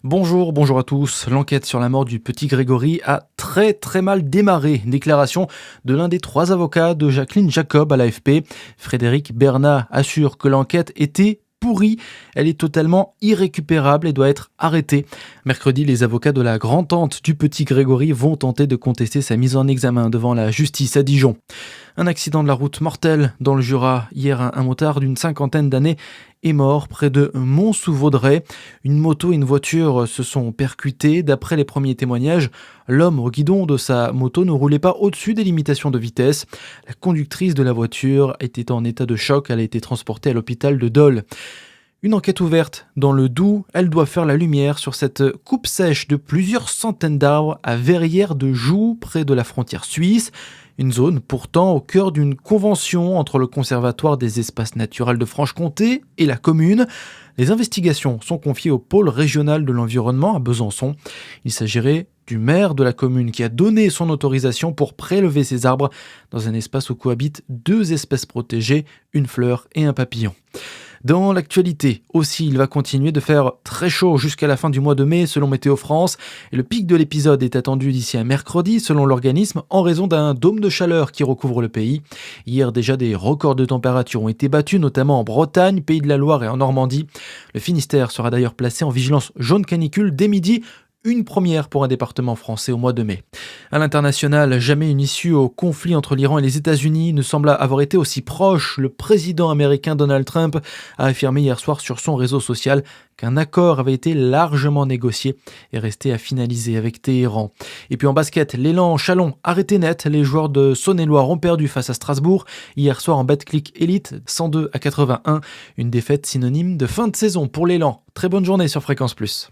Bonjour à tous. L'enquête sur la mort du petit Grégory a très mal démarré. Déclaration de l'un des 3 avocats de Jacqueline Jacob à l'AFP. Frédéric Bernat assure que l'enquête était pourrie. Elle est totalement irrécupérable et doit être arrêtée. Mercredi, les avocats de la grand-tante du petit Grégory vont tenter de contester sa mise en examen devant la justice à Dijon. Un accident de la route mortel dans le Jura. Hier, un motard d'une 50aine d'années est mort près de Mont-sous-Vaudrey. Une moto et une voiture se sont percutées. D'après les premiers témoignages, l'homme au guidon de sa moto ne roulait pas au-dessus des limitations de vitesse. La conductrice de la voiture était en état de choc. Elle a été transportée à l'hôpital de Dole. Une enquête ouverte dans le Doubs, elle doit faire la lumière sur cette coupe sèche de plusieurs centaines d'arbres à Verrières-de-Joux, près de la frontière suisse. Une zone pourtant au cœur d'une convention entre le Conservatoire des espaces naturels de Franche-Comté et la commune. Les investigations sont confiées au pôle régional de l'environnement à Besançon. Il s'agirait du maire de la commune qui a donné son autorisation pour prélever ces arbres dans un espace où cohabitent 2 espèces protégées, une fleur et un papillon. Dans l'actualité aussi, il va continuer de faire très chaud jusqu'à la fin du mois de mai selon Météo France. Et le pic de l'épisode est attendu d'ici à mercredi selon l'organisme en raison d'un dôme de chaleur qui recouvre le pays. Hier déjà des records de température ont été battus notamment en Bretagne, Pays de la Loire et en Normandie. Le Finistère sera d'ailleurs placé en vigilance jaune canicule dès midi. Une première pour un département français au mois de mai. À l'international, jamais une issue au conflit entre l'Iran et les États-Unis ne semble avoir été aussi proche. Le président américain Donald Trump a affirmé hier soir sur son réseau social qu'un accord avait été largement négocié et resté à finaliser avec Téhéran. Et puis en basket, l'élan Chalon arrêté net. Les joueurs de Saône-et-Loire ont perdu face à Strasbourg hier soir en Betclic Elite 102-81. Une défaite synonyme de fin de saison pour l'élan. Très bonne journée sur Fréquence Plus.